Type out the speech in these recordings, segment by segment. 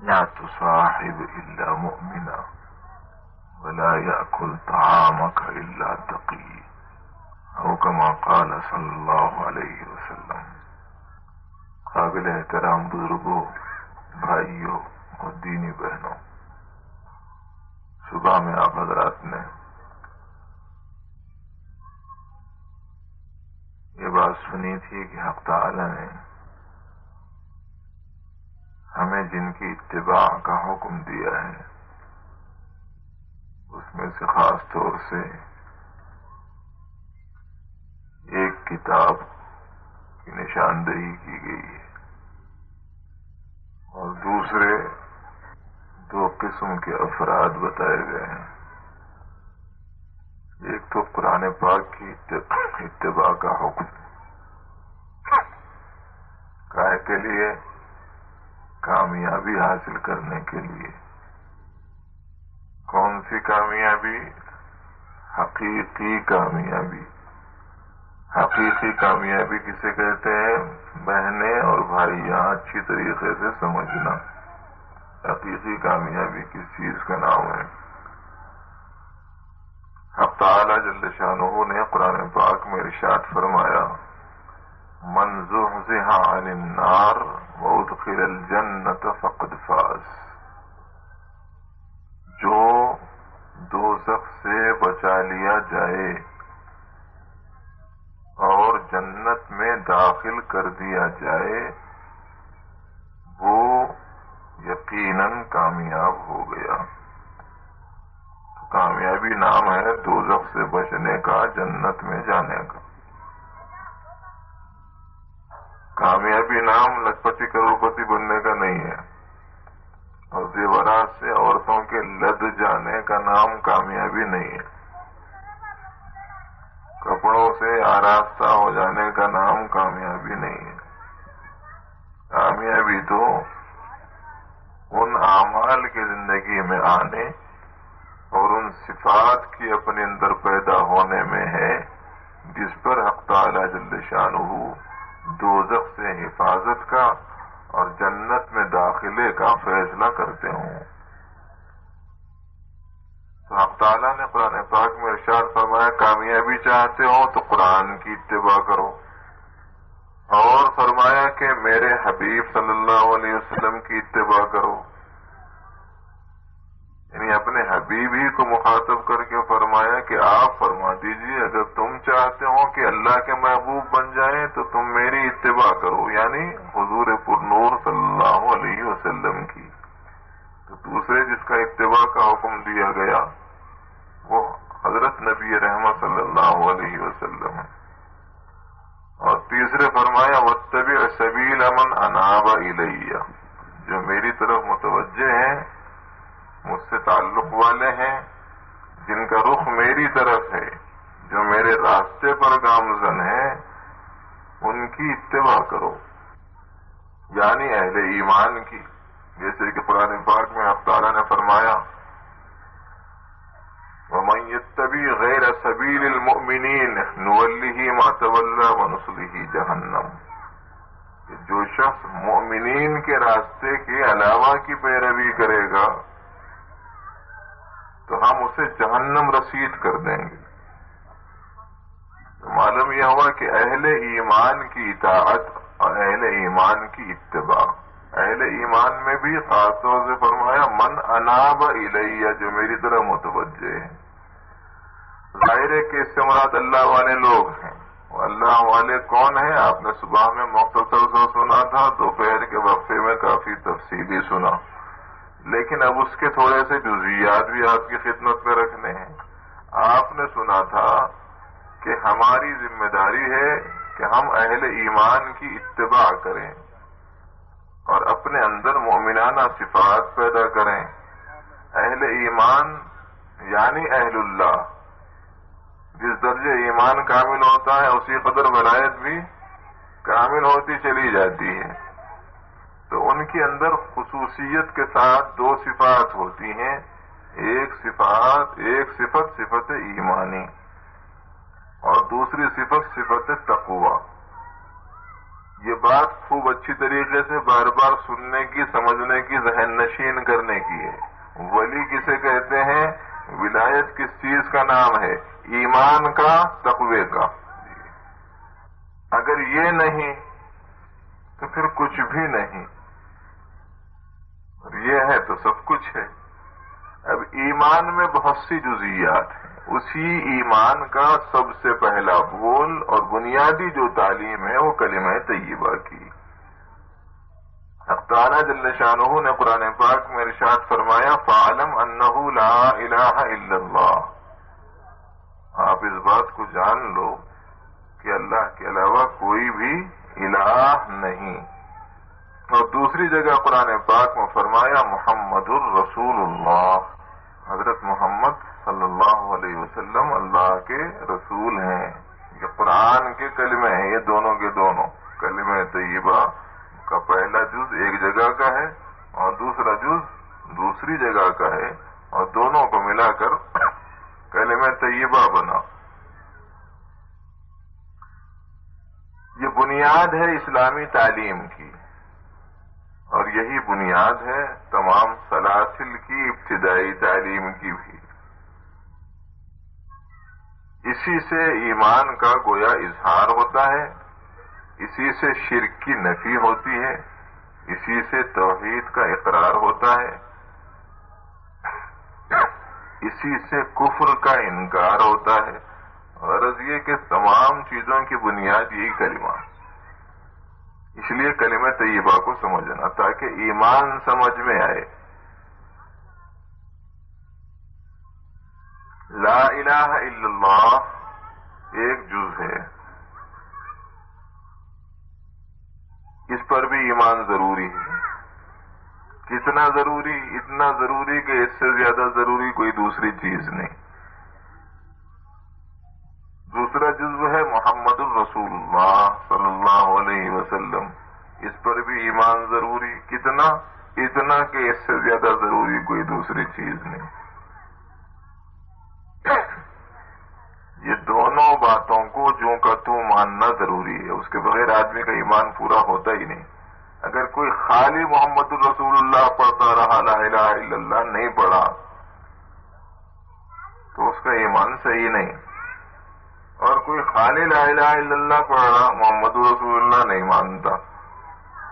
لا تصاحب إلا مؤمنا ولا يأكل طعامك إلا تقي أو كما قال صلی اللہ علیہ وسلم۔ قابل احترام بزرگوں، بھائیوں اور دینی بہنوں، صبح میں آپ حضرات نے یہ بات سنی تھی کہ حق تعالی نے ہمیں جن کی اتباع کا حکم دیا ہے اس میں سے خاص طور سے ایک کتاب کی نشاندہی کی گئی ہے اور دوسرے دو قسم کے افراد بتائے گئے ہیں۔ ایک تو قرآن پاک کی اتباع کا حکم، کائے کے لیے؟ کامیابی حاصل کرنے کے لیے۔ کون سی کامیابی؟ حقیقی کامیابی۔ حقیقی کامیابی کسے کہتے ہیں؟ بہنیں اور بھائیاں اچھی طریقے سے سمجھنا، حقیقی کامیابی کس چیز کا نام ہے؟ حق تعالی جل شانہ نے قرآن پاک میں ارشاد فرمایا، من زحزح عن النار وادخل الجنت فقد فاز۔ جو دوزخ سے بچا لیا جائے اور جنت میں داخل کر دیا جائے وہ یقیناً کامیاب ہو گیا۔ کامیابی نام ہے دوزخ سے بچنے کا، جنت میں جانے کا۔ کامیابی نام لکھپتی کروڑپتی بننے کا نہیں ہے، اور زیورات سے عورتوں کے لد جانے کا نام کامیابی نہیں ہے۔ کپڑوں سے آراستہ ہو جانے کا نام کامیابی نہیں ہے۔ کامیابی تو ان اعمال کی زندگی میں آنے اور ان صفات کی اپنے اندر پیدا ہونے میں ہے جس پر حق تعالی جل شانہ دوزخ سے حفاظت کا اور جنت میں داخلے کا فیصلہ کرتے ہوں۔ تو حق تعالیٰ نے قرآن پاک میں ارشاد فرمایا، کامیابی چاہتے ہو تو قرآن کی اتباع کرو، اور فرمایا کہ میرے حبیب صلی اللہ علیہ وسلم کی اتباع کرو، یعنی اپنے حبیب ہی کو مخاطب کر کے فرمایا کہ آپ فرما دیجئے اگر تم چاہتے ہو کہ اللہ کے محبوب بن جائیں تو تم میری اتباع کرو، یعنی حضور پر نور صلی اللہ علیہ وسلم کی۔ تو دوسرے جس کا اتباع کا حکم دیا گیا وہ حضرت نبی رحمت صلی اللہ علیہ وسلم ہے۔ اور تیسرے فرمایا، واتبع سبیل من اناب الیہ، جو میری طرف متوجہ ہیں، مجھ سے تعلق والے ہیں، جن کا رخ میری طرف ہے، جو میرے راستے پر گامزن ہیں، ان کی اتباع کرو، یعنی اہل ایمان کی۔ جیسے کہ قرآن پاک میں حق تعالیٰ نے فرمایا، وَمَن يَتَّبِعْ غَيْرَ سَبِيلِ الْمُؤْمِنِينَ نُوَلِّهِ مَا تَوَلَّىٰ وَنُصْلِهِ جَهَنَّمَ، کہ جو شخص مؤمنین کے راستے کے علاوہ کی پیروی کرے گا تو ہم اسے جہنم رسید کر دیں گے۔ تو معلوم یہ ہوا کہ اہل ایمان کی اطاعت اور اہل ایمان کی اتباع، اہل ایمان میں بھی خاص طور سے فرمایا من اناب الیہ، جو میری طرح متوجہ ہے۔ ظاہر ہے کہ اس سے مراد اللہ والے لوگ ہیں۔ وہ اللہ والے کون ہیں؟ آپ نے صبح میں مختصر سے سنا تھا، دوپہر کے وقفے میں کافی تفصیلی سنا، لیکن اب اس کے تھوڑے سے جزئیات بھی آپ کی خدمت میں رکھنے ہیں۔ آپ نے سنا تھا کہ ہماری ذمہ داری ہے کہ ہم اہل ایمان کی اتباع کریں اور اپنے اندر مومنانہ صفات پیدا کریں۔ اہل ایمان یعنی اہل اللہ، جس درجے ایمان کامل ہوتا ہے اسی قدر ولایت بھی کامل ہوتی چلی جاتی ہے۔ تو ان کے اندر خصوصیت کے ساتھ دو صفات ہوتی ہیں، ایک صفت ایمانی اور دوسری صفت تقوی۔ یہ بات خوب اچھی طریقے سے بار بار سننے کی، سمجھنے کی، ذہن نشین کرنے کی ہے۔ ولی کسے کہتے ہیں؟ ولایت کس چیز کا نام ہے؟ ایمان کا، تقوی کا۔ اگر یہ نہیں تو پھر کچھ بھی نہیں، اور یہ ہے تو سب کچھ ہے۔ اب ایمان میں بہت سی جزئیات ہیں، اسی ایمان کا سب سے پہلا بول اور بنیادی جو تعلیم ہے وہ کلمہ طیبہ کی۔ اللہ تعالیٰ جل شانہ نے قرآن پاک میں ارشاد فرمایا فَاعْلَمْ أَنَّهُ لَا إِلَٰهَ إِلَّا اللَّهُ، آپ اس بات کو جان لو کہ اللہ کے علاوہ کوئی بھی الہ نہیں۔ اور دوسری جگہ قرآن پاک میں فرمایا محمد الرسول اللہ، حضرت محمد صلی اللہ علیہ وسلم اللہ کے رسول ہیں۔ یہ قرآن کے کلمے ہیں، یہ دونوں کے دونوں۔ کلمہ طیبہ کا پہلا جز ایک جگہ کا ہے اور دوسرا جز دوسری جگہ کا ہے، اور دونوں کو ملا کر کلمہ طیبہ بنا۔ یہ بنیاد ہے اسلامی تعلیم کی، اور یہی بنیاد ہے تمام سلاسل کی ابتدائی تعلیم کی بھی۔ اسی سے ایمان کا گویا اظہار ہوتا ہے، اسی سے شرک کی نفی ہوتی ہے، اسی سے توحید کا اقرار ہوتا ہے، اسی سے کفر کا انکار ہوتا ہے۔ غرض یہ کہ تمام چیزوں کی بنیاد یہی کلمہ، اس لیے کلمہ طیبہ کو سمجھنا تاکہ ایمان سمجھ میں آئے۔ لا الہ الا اللہ ایک جز ہے، اس پر بھی ایمان ضروری ہے۔ کتنا ضروری؟ اتنا ضروری کہ اس سے زیادہ ضروری کوئی دوسری چیز نہیں۔ دوسرا جزو ہے محمد الرسول اللہ صلی اللہ علیہ وسلم، اس پر بھی ایمان ضروری۔ کتنا؟ اتنا کہ اس سے زیادہ ضروری کوئی دوسری چیز نہیں۔ یہ دونوں باتوں کو جو کا تو ماننا ضروری ہے، اس کے بغیر آدمی کا ایمان پورا ہوتا ہی نہیں۔ اگر کوئی خالی محمد الرسول اللہ پڑھتا رہا، لا الہ الا اللہ نہیں پڑھا، تو اس کا ایمان صحیح نہیں۔ اور کوئی خالی لا الہ الا اللہ پڑھ رہا، محمد رسول اللہ نہیں مانتا،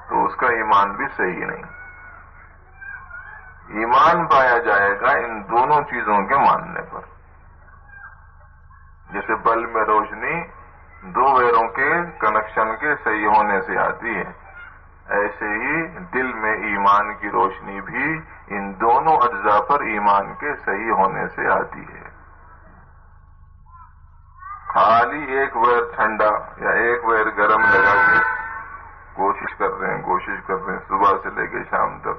تو اس کا ایمان بھی صحیح نہیں۔ ایمان پایا جائے گا ان دونوں چیزوں کے ماننے پر۔ جیسے بلب میں روشنی دو ویروں کے کنیکشن کے صحیح ہونے سے آتی ہے، ایسے ہی دل میں ایمان کی روشنی بھی ان دونوں اجزاء پر ایمان کے صحیح ہونے سے آتی ہے۔ خالی ایک ویر ٹھنڈا یا ایک ویر گرم لگا کے کوشش کر رہے ہیں صبح سے لے کے شام تک،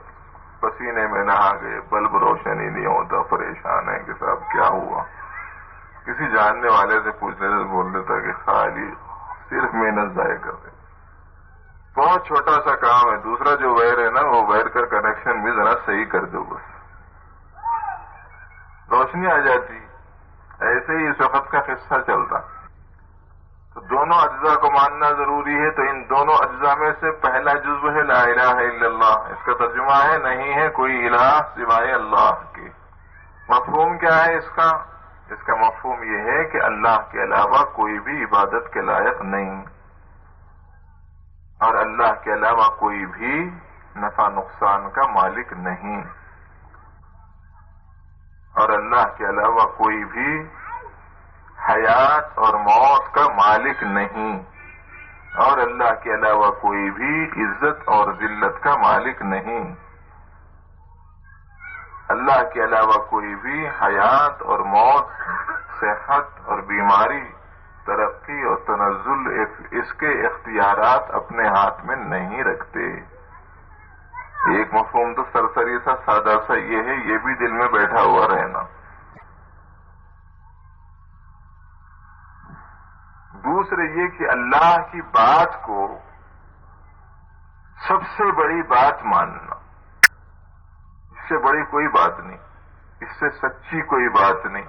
پسینے میں نہا گئے، بلب روشن ہی نہیں ہوتا، پریشان ہے کہ صاحب کیا ہوا۔ کسی جاننے والے سے پوچھنے سے بول دیتا کہ خالی صرف محنت ضائع کر رہے، بہت چھوٹا سا کام ہے، دوسرا جو وائر ہے نا وہ وائر کا کنیکشن بھی ذرا صحیح کر دو، بس روشنی آ جاتی۔ ایسے ہی اس وقت کا قصہ چلتا۔ تو دونوں اجزاء کو ماننا ضروری ہے، تو ان دونوں اجزاء میں سے پہلا جزو ہے لا الہ الا اللہ۔ اس کا ترجمہ ہے نہیں ہے کوئی الہ سوائے اللہ کے۔ مفہوم کیا ہے اس کا؟ اس کا مفہوم یہ ہے کہ اللہ کے علاوہ کوئی بھی عبادت کے لائق نہیں، اور اللہ کے علاوہ کوئی بھی نفع نقصان کا مالک نہیں، اور اللہ کے علاوہ کوئی بھی حیات اور موت کا مالک نہیں، اور اللہ کے علاوہ کوئی بھی عزت اور ذلت کا مالک نہیں۔ اللہ کے علاوہ کوئی بھی حیات اور موت، صحت اور بیماری، ترقی اور تنزل اس کے اختیارات اپنے ہاتھ میں نہیں رکھتے۔ ایک مفہوم تو سرسری سا سادہ سا یہ ہے، یہ بھی دل میں بیٹھا ہوا رہنا۔ دوسرے یہ کہ اللہ کی بات کو سب سے بڑی بات ماننا، اس سے بڑی کوئی بات نہیں، اس سے سچی کوئی بات نہیں،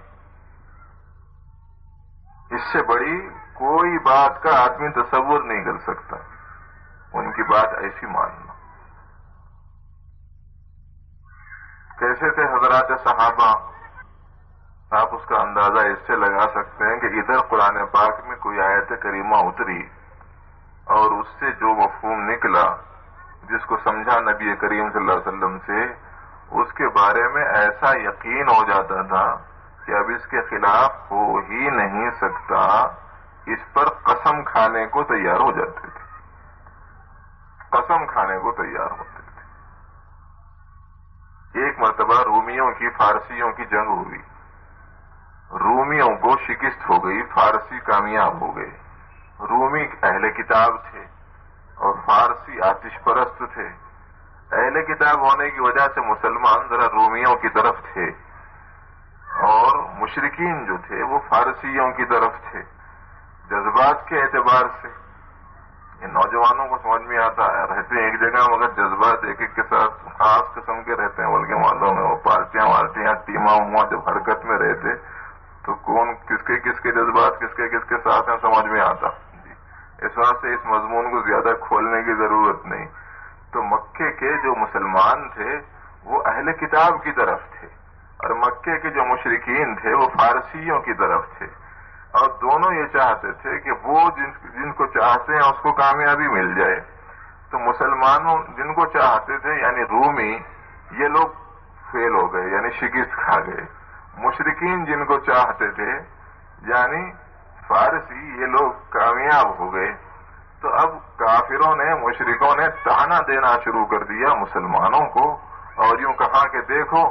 اس سے بڑی کوئی بات کا آدمی تصور نہیں کر سکتا۔ ان کی بات ایسی ماننا. کیسے تھے حضرات صحابہ؟ آپ اس کا اندازہ اس سے لگا سکتے ہیں کہ ادھر قرآن پاک میں کوئی آیت کریمہ اتری اور اس سے جو مفہوم نکلا، جس کو سمجھا نبی کریم صلی اللہ علیہ وسلم سے، اس کے بارے میں ایسا یقین ہو جاتا تھا کہ اب اس کے خلاف ہو ہی نہیں سکتا. اس پر قسم کھانے کو تیار ہو جاتے تھے، قسم کھانے کو تیار ہوتے تھے. ایک مرتبہ رومیوں کی فارسیوں کی جنگ ہوئی، رومیوں کو شکست ہو گئی، فارسی کامیاب ہو گئے. رومی اہل کتاب تھے اور فارسی آتش پرست تھے. اہل کتاب ہونے کی وجہ سے مسلمان ذرا رومیوں کی طرف تھے اور مشرکین جو تھے وہ فارسیوں کی طرف تھے. جذبات کے اعتبار سے یہ نوجوانوں کو سمجھ میں آتا ہے، رہتے ہیں ایک جگہ مگر جذبات ایک ایک کے ساتھ خاص قسم کے رہتے ہیں. بلکہ معلوم میں وہ پارٹیاں ٹیماں جب حرکت میں رہتے تو کون کس کے جذبات کس کے ساتھ ہیں سمجھ میں آتا. اس واسطے اس مضمون کو زیادہ کھولنے کی ضرورت نہیں. تو مکے کے جو مسلمان تھے وہ اہل کتاب کی طرف تھے اور مکے کے جو مشرکین تھے وہ فارسیوں کی طرف تھے. اور دونوں یہ چاہتے تھے کہ وہ جن کو چاہتے ہیں اس کو کامیابی مل جائے. تو مسلمانوں جن کو چاہتے تھے یعنی رومی، یہ لوگ فیل ہو گئے یعنی شکست کھا گئے. مشرکین جن کو چاہتے تھے یعنی فارسی، یہ لوگ کامیاب ہو گئے. تو اب کافروں نے، مشرکوں نے طعنہ دینا شروع کر دیا مسلمانوں کو اور یوں کہا کہ دیکھو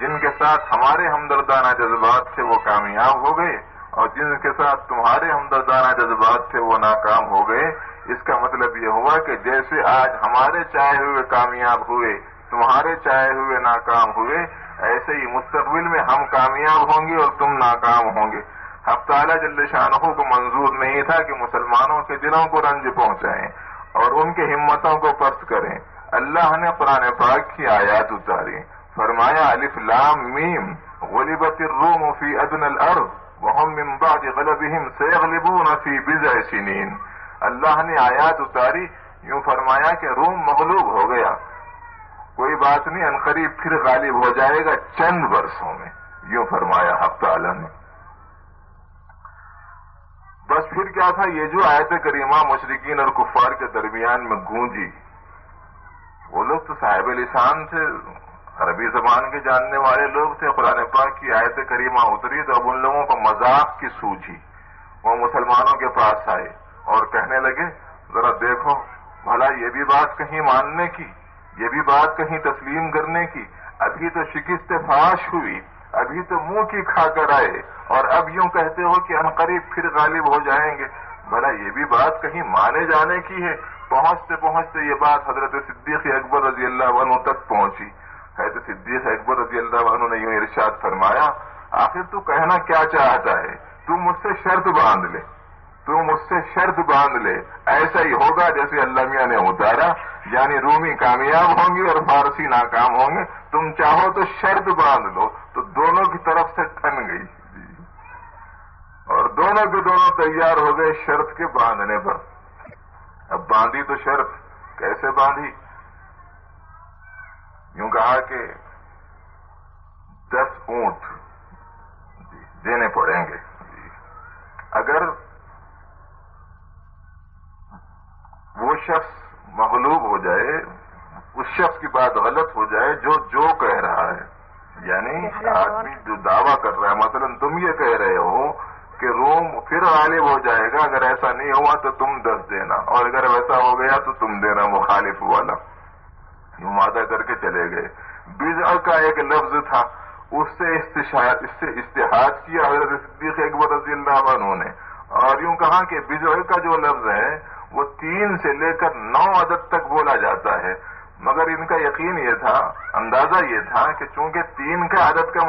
جن کے ساتھ ہمارے ہمدردانہ جذبات تھے وہ کامیاب ہو گئے اور جن کے ساتھ تمہارے ہمدردانہ جذبات تھے وہ ناکام ہو گئے. اس کا مطلب یہ ہوا کہ جیسے آج ہمارے چاہے ہوئے کامیاب ہوئے، تمہارے چاہے ہوئے ناکام ہوئے، ایسے ہی مستقبل میں ہم کامیاب ہوں گے اور تم ناکام ہوں گے. حق تعالیٰ جل شانہ کو منظور نہیں تھا کہ مسلمانوں کے دلوں کو رنج پہنچائیں اور ان کی ہمتوں کو پست کریں. اللہ نے قرآن پاک کی آیات اتاری، فرمایا الف لام میم غلبت الروم فی ادنى الارض وهم من بعد غلبهم سيغلبون في بضع سنين. اللہ نے آیات اتاری، یوں فرمایا کہ روم مغلوب ہو گیا، کوئی بات نہیں، عنقریب پھر غالب ہو جائے گا چند برسوں میں، یوں فرمایا حق تعالی نے. بس پھر کیا تھا، یہ جو آیت کریمہ مشرکین اور کفار کے درمیان میں گونجی، وہ لوگ تو صاحب لسان تھے، عربی زبان کے جاننے والے لوگ تھے. قرآن پاک کی آیت کریمہ اتری تو اب ان لوگوں کو مذاق کی سوجھی. وہ مسلمانوں کے پاس آئے اور کہنے لگے ذرا دیکھو بھلا یہ بھی بات کہیں ماننے کی، یہ بھی بات کہیں تسلیم کرنے کی. ابھی تو شکست فاش ہوئی، ابھی تو منہ کی کھا کر آئے اور اب یوں کہتے ہو کہ عنقریب پھر غالب ہو جائیں گے. بھلا یہ بھی بات کہیں مانے جانے کی ہے. پہنچتے پہنچتے یہ بات حضرت صدیق اکبر رضی اللہ عنہ تک پہنچی. حضرت صدیق اکبر رضی اللہ عنہ نے یوں ارشاد فرمایا، آخر تو کہنا کیا چاہتا ہے؟ تو مجھ سے شرط باندھ لے، تو مجھ سے شرط باندھ لے، ایسا ہی ہوگا جیسے اللہ میاں نے اتارا، یعنی رومی کامیاب ہوں گے اور فارسی ناکام ہوں گے. تم چاہو تو شرط باندھ لو. تو دونوں کی طرف سے ٹھن گئی اور دونوں کے دونوں تیار ہو گئے شرط کے باندھنے پر. اب باندھی تو شرط کیسے باندھی؟ یوں کہا کہ 10 اونٹ دینے پڑیں گے اگر وہ شخص مغلوب ہو جائے، اس شخص کی بات غلط ہو جائے جو کہہ رہا ہے. یعنی آدمی جو دعویٰ کر رہا ہے، مثلا تم یہ کہہ رہے ہو کہ روم پھر غالب ہو جائے گا، اگر ایسا نہیں ہوا تو تم 10 دینا اور اگر ویسا ہو گیا تو تم دینا، مخالف والا. یوں وعدہ کر کے چلے گئے. بضع کا ایک لفظ تھا، اس سے استحاد کیا حضرت صدیق اکبر رضی اللہ عنہ نے اور یوں کہا کہ بضع کا جو لفظ ہے وہ 3 سے لے کر 9 عدد تک بولا جاتا ہے. مگر ان کا یقین یہ تھا، اندازہ یہ تھا کہ چونکہ 3 کا عدد کا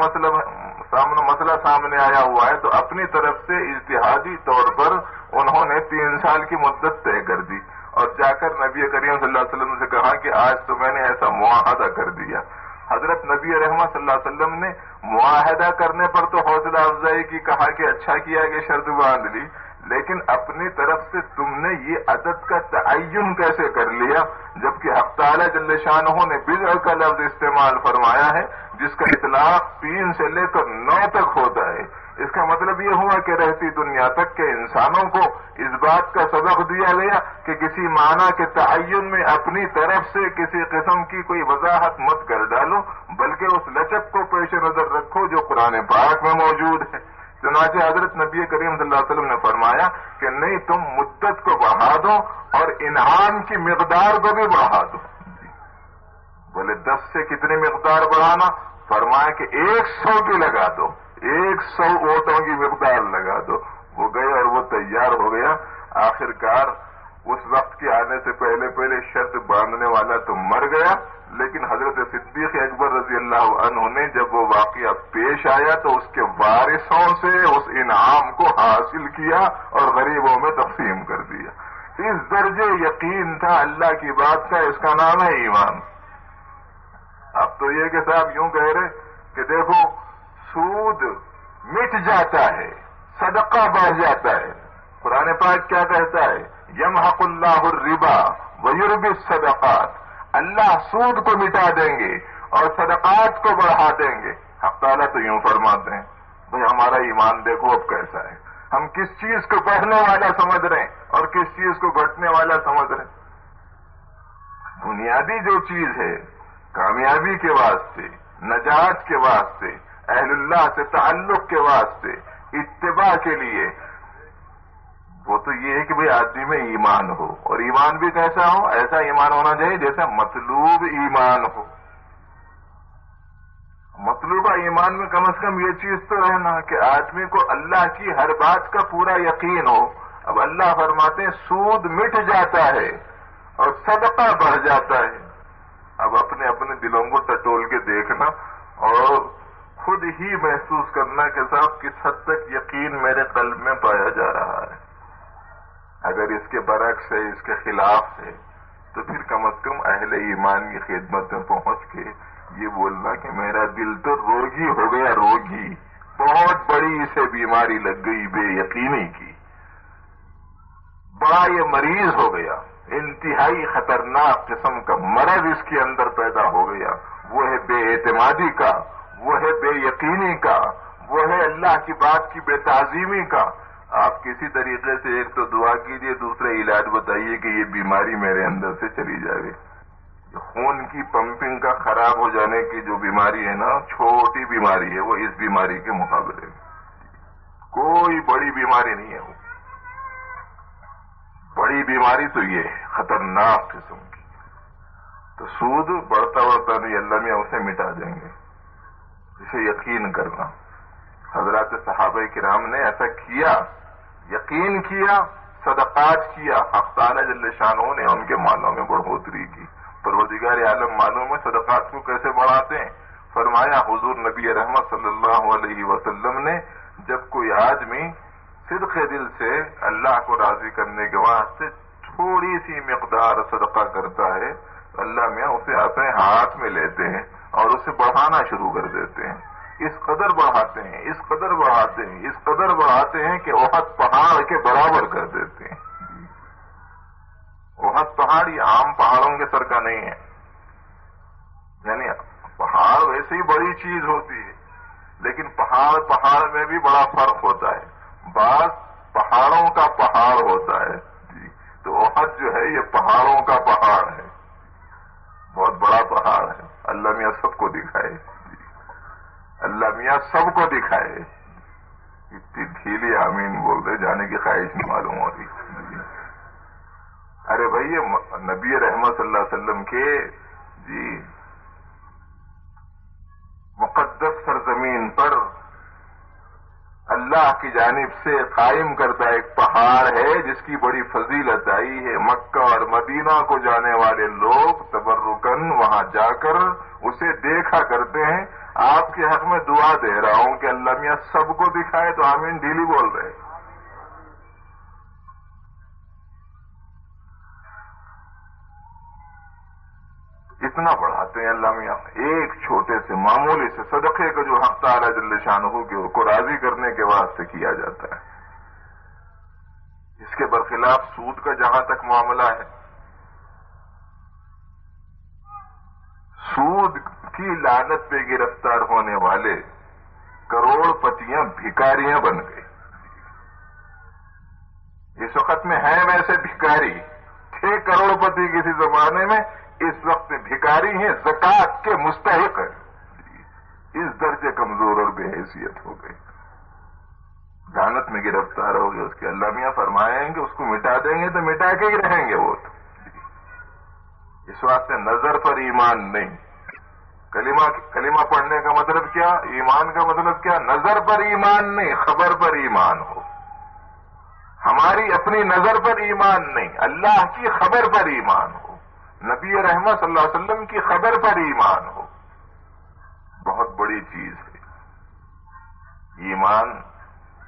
مسئلہ سامنے آیا ہوا ہے تو اپنی طرف سے اجتہادی طور پر انہوں نے 3 سال کی مدت طے کر دی اور جا کر نبی کریم صلی اللہ علیہ وسلم سے کہا کہ آج تو میں نے ایسا معاہدہ کر دیا. حضرت نبی رحمت صلی اللہ علیہ وسلم نے معاہدہ کرنے پر تو حوصلہ افزائی کی، کہا کہ اچھا کیا کہ شرط باندھ لی، لیکن اپنی طرف سے تم نے یہ عدد کا تعین کیسے کر لیا، جبکہ حق تعالی جل شانہ نے بضع کا لفظ استعمال فرمایا ہے جس کا اطلاق 3 سے لے کر 9 تک ہوتا ہے۔ اس کا مطلب یہ ہوا کہ رہتی دنیا تک کے انسانوں کو اس بات کا سبق دیا گیا کہ کسی معنی کے تعین میں اپنی طرف سے کسی قسم کی کوئی وضاحت مت کر ڈالو، بلکہ اس لچک کو پیش نظر رکھو جو قرآن پاک میں موجود ہے۔ چنانچہ حضرت نبی کریم صلی اللہ علیہ وسلم نے فرمایا کہ نہیں، تم مدت کو بڑھا دو اور انعام کی مقدار کو بھی بڑھا دو۔ بولے 10 سے کتنی مقدار بڑھانا؟ فرمایا کہ 100 کی لگا دو، 100 ووٹوں کی مقدار لگا دو۔ وہ گئے اور وہ تیار ہو گیا۔ آخرکار اس وقت کے آنے سے پہلے شرط باندھنے والا تو مر گیا، لیکن حضرت صدیق اکبر رضی اللہ عنہ نے جب وہ واقعہ پیش آیا تو اس کے وارثوں سے اس انعام کو حاصل کیا اور غریبوں میں تقسیم کر دیا۔ اس درجے یقین تھا اللہ کی بات کا، اس کا نام ہے ایمان۔ اب تو یہ کہ صاحب یوں کہہ رہے کہ دیکھو سود مٹ جاتا ہے، صدقہ بڑھ جاتا ہے۔ قرآن پاک کیا کہتا ہے؟ یمحق اللہ الربا ویربی الصدقات، اللہ سود کو مٹا دیں گے اور صدقات کو بڑھا دیں گے۔ حق تعالیٰ تو یوں فرماتے ہیں، بھئی ہمارا ایمان دیکھو اب کیسا ہے، ہم کس چیز کو بڑھنے والا سمجھ رہے ہیں اور کس چیز کو گھٹنے والا سمجھ رہے ہیں۔ بنیادی جو چیز ہے کامیابی کے واسطے، نجات کے واسطے، اہل اللہ سے تعلق کے واسطے، اتباع کے لیے، وہ تو یہ ہے کہ بھئی آدمی میں ایمان ہو، اور ایمان بھی کیسا ہو؟ ایسا ایمان ہونا چاہیے جیسا مطلوب ایمان ہو۔ مطلوبہ ایمان میں کم از کم یہ چیز تو رہنا کہ آدمی کو اللہ کی ہر بات کا پورا یقین ہو۔ اب اللہ فرماتے ہیں سود مٹ جاتا ہے اور صدقہ بڑھ جاتا ہے۔ اب اپنے اپنے دلوں کو ٹٹول کے دیکھنا اور خود ہی محسوس کرنا کہ صاحب کس حد تک یقین میرے قلب میں پایا جا رہا ہے۔ اگر اس کے برعکس ہے، اس کے خلاف ہے، تو پھر کم از کم اہل ایمان کی خدمت میں پہنچ کے یہ بولنا کہ میرا دل تو روگی ہو گیا، روگی، بہت بڑی اسے بیماری لگ گئی بے یقینی کی، بڑا یہ مریض ہو گیا، انتہائی خطرناک قسم کا مرض اس کے اندر پیدا ہو گیا۔ وہ ہے بے اعتمادی کا، وہ ہے بے یقینی کا، وہ ہے اللہ کی بات کی بے تعظیمی کا۔ آپ کسی طریقے سے ایک تو دعا کیجئے، دوسرا علاج بتائیے کہ یہ بیماری میرے اندر سے چلی جائے۔ خون کی پمپنگ کا خراب ہو جانے کی جو بیماری ہے نا، چھوٹی بیماری ہے وہ، اس بیماری کے مقابلے میں کوئی بڑی بیماری نہیں ہے۔ وہ بڑی بیماری تو یہ ہے، خطرناک قسم کی۔ تو سود بڑھتا نہیں، اللہ میاں اسے مٹا دیں گے، اسے یقین کرنا۔ حضرات صحابہ کرام نے ایسا کیا، یقین کیا، صدقات کیا، حق تعالی جل شانہ نے ان کے مالوں میں بڑھوتری کی۔ پروردگار عالم معلوم ہے صدقات کو کیسے بڑھاتے ہیں؟ فرمایا حضور نبی رحمت صلی اللہ علیہ وسلم نے جب کوئی آدمی صدق دل سے اللہ کو راضی کرنے کے واسطے تھوڑی سی مقدار صدقہ کرتا ہے، اللہ میاں اسے اپنے ہاتھ میں لیتے ہیں اور اسے بڑھانا شروع کر دیتے ہیں۔ اس قدر بڑھاتے ہیں، اس قدر بڑھاتے ہیں، اس قدر بڑھاتے ہیں کہ احد پہاڑ کے برابر کر دیتے ہیں۔ احد پہاڑ یہ عام پہاڑوں کے سر کا نہیں ہے، یعنی پہاڑ ویسے ہی بڑی چیز ہوتی ہے، لیکن پہاڑ میں بھی بڑا فرق ہوتا ہے۔ بعض پہاڑوں کا پہاڑ ہوتا ہے جی، تو احد جو ہے یہ پہاڑوں کا پہاڑ ہے، بہت بڑا پہاڑ ہے۔ اللہ میاں سب کو دکھائے جی، اللہ میاں سب کو دکھائے۔ اتنی ڈھیلی آمین بول رہے، جانے کی خواہش نہیں معلوم ہو رہی۔ ارے بھائی یہ نبی رحمت صلی اللہ علیہ وسلم کے جی مقدس سرزمین پر اللہ کی جانب سے قائم کرتا ایک پہاڑ ہے جس کی بڑی فضیلت آئی ہے۔ مکہ اور مدینہ کو جانے والے لوگ تبرکن وہاں جا کر اسے دیکھا کرتے ہیں۔ آپ کے حق میں دعا دے رہا ہوں کہ اللہ میاں سب کو دکھائے، تو آمین ڈھیلی بول رہے۔ اتنا بڑھاتے ہیں اللہ میاں، ایک چھوٹے سے معمولی سے صدقے کا جو حق تعالی جل شانہ کو راضی کرنے کے واسطے کیا جاتا ہے۔ کے برخلاف سود کا جہاں تک معاملہ ہے، سود کی لعنت پہ گرفتار ہونے والے کروڑ پتیاں بھکاریاں بن گئے. اس وقت میں ہیں ویسے بھکاری، تھے کروڑ پتی کسی زمانے میں، اس وقت بھکاری ہیں، زکات کے مستحق ہیں. اس درجے کمزور اور بے حیثیت ہو گئے، لعنت میں گرفتار ہو گئے. اس کے اللہ میاں فرمائیں گے اس کو مٹا دیں گے تو مٹا کے ہی رہیں گے وہ تو. اس واسطے نظر پر ایمان نہیں. کلمہ پڑھنے کا مطلب کیا، ایمان کا مطلب کیا، نظر پر ایمان نہیں، خبر پر ایمان ہو. ہماری اپنی نظر پر ایمان نہیں، اللہ کی خبر پر ایمان ہو، نبی رحمت صلی اللہ علیہ وسلم کی خبر پر ایمان ہو. بہت بڑی چیز ہے ایمان.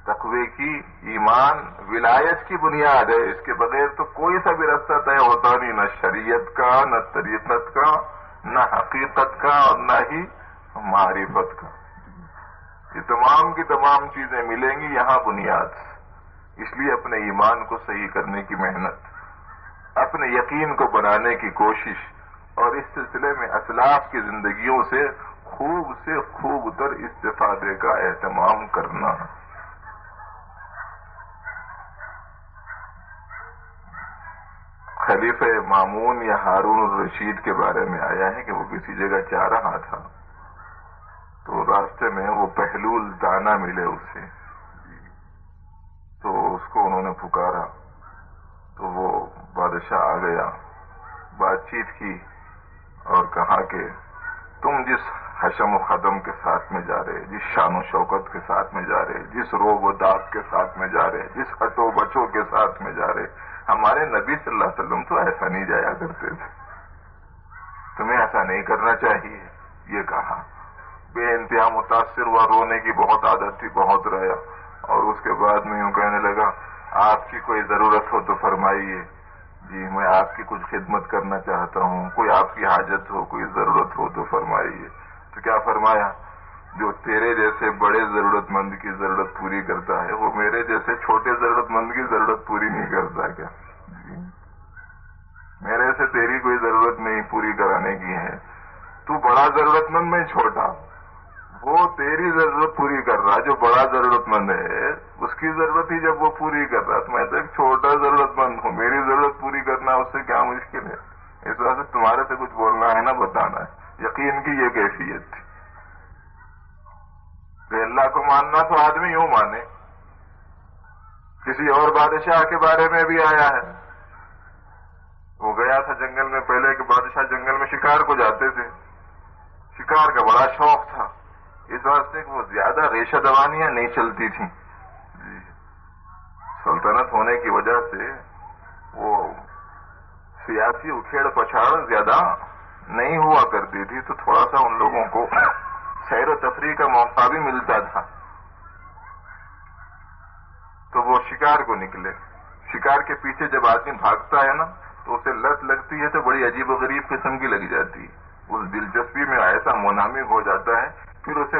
تقوی کی، ایمان ولایت کی بنیاد ہے. اس کے بغیر تو کوئی سا بھی راستہ طے ہوتا نہیں، نہ شریعت کا، نہ طریقت کا، نہ حقیقت کا، اور نہ ہی معرفت کا. یہ تمام کی تمام چیزیں ملیں گی یہاں بنیاد سے. اس لیے اپنے ایمان کو صحیح کرنے کی محنت، اپنے یقین کو بنانے کی کوشش، اور اس سلسلے میں اسلاف کی زندگیوں سے خوب تر استفادے کا اہتمام کرنا. خلیفہ مامون یا ہارون الرشید کے بارے میں آیا ہے کہ وہ کسی جگہ جا رہا تھا تو راستے میں وہ پہلول دانا ملے اسے، تو اس کو انہوں نے پکارا تو وہ بادشاہ آ گیا، بات چیت کی اور کہا کہ تم جس حشم و خدم کے ساتھ میں جا رہے، جس شان و شوکت کے ساتھ میں جا رہے، جس روب و داغ کے ساتھ میں جا رہے، جس ہٹو بچوں کے ساتھ میں جا رہے، ہمارے نبی صلی اللہ علیہ وسلم تو ایسا نہیں جایا کرتے تھے، تمہیں ایسا نہیں کرنا چاہیے. یہ کہا، بے انتہا متاثر ہوا، رونے کی بہت عادت تھی، بہت رویا، اور اس کے بعد میں یوں کہنے لگا آپ کی کوئی ضرورت ہو تو فرمائیے. جی میں آپ کی کچھ خدمت کرنا چاہتا ہوں، کوئی آپ کی حاجت ہو، کوئی ضرورت ہو تو فرمائیے. تو کیا فرمایا، جو تیرے جیسے بڑے ضرورت مند کی ضرورت پوری کرتا ہے وہ میرے جیسے چھوٹے ضرورت مند کی ضرورت پوری نہیں کرتا کیا؟ میرے سے تیری کوئی ضرورت نہیں پوری کرانے کی ہے، تو بڑا ضرورت مند میں چھوٹا، وہ تیری ضرورت پوری کر رہا. جو بڑا ضرورت مند ہے اس کی ضرورت ہی جب وہ پوری کر رہا تو میں تو ایک چھوٹا ضرورت مند ہوں، میری ضرورت پوری کرنا اس سے کیا مشکل ہے. اس وجہ سے تمہارے سے کچھ بولنا ہے نا، بتانا ہے. یقین کی یہ کیفیت تھی کہ اللہ کو ماننا تو آدمی یوں مانے. کسی اور بادشاہ کے بارے میں بھی آیا ہے، وہ گیا تھا جنگل میں. پہلے کے بادشاہ جنگل میں شکار کو جاتے تھے، شکار کا بڑا شوق تھا، اس واسطے کہ وہ زیادہ ریشہ دوانیاں نہیں چلتی تھیں. سلطنت ہونے کی وجہ سے وہ سیاسی اکھیڑ پچھاڑ زیادہ نہیں ہوا کرتی تھی، تو تھوڑا سا ان لوگوں کو سیر و تفریح کا موقع بھی ملتا تھا. تو وہ شکار کو نکلے. شکار کے پیچھے جب آدمی بھاگتا ہے نا تو اسے لت لگتی ہے تو بڑی عجیب و غریب قسم کی لگ جاتی ہے. اس دلچسپی میں ایسا منہمک ہو جاتا ہے، پھر اسے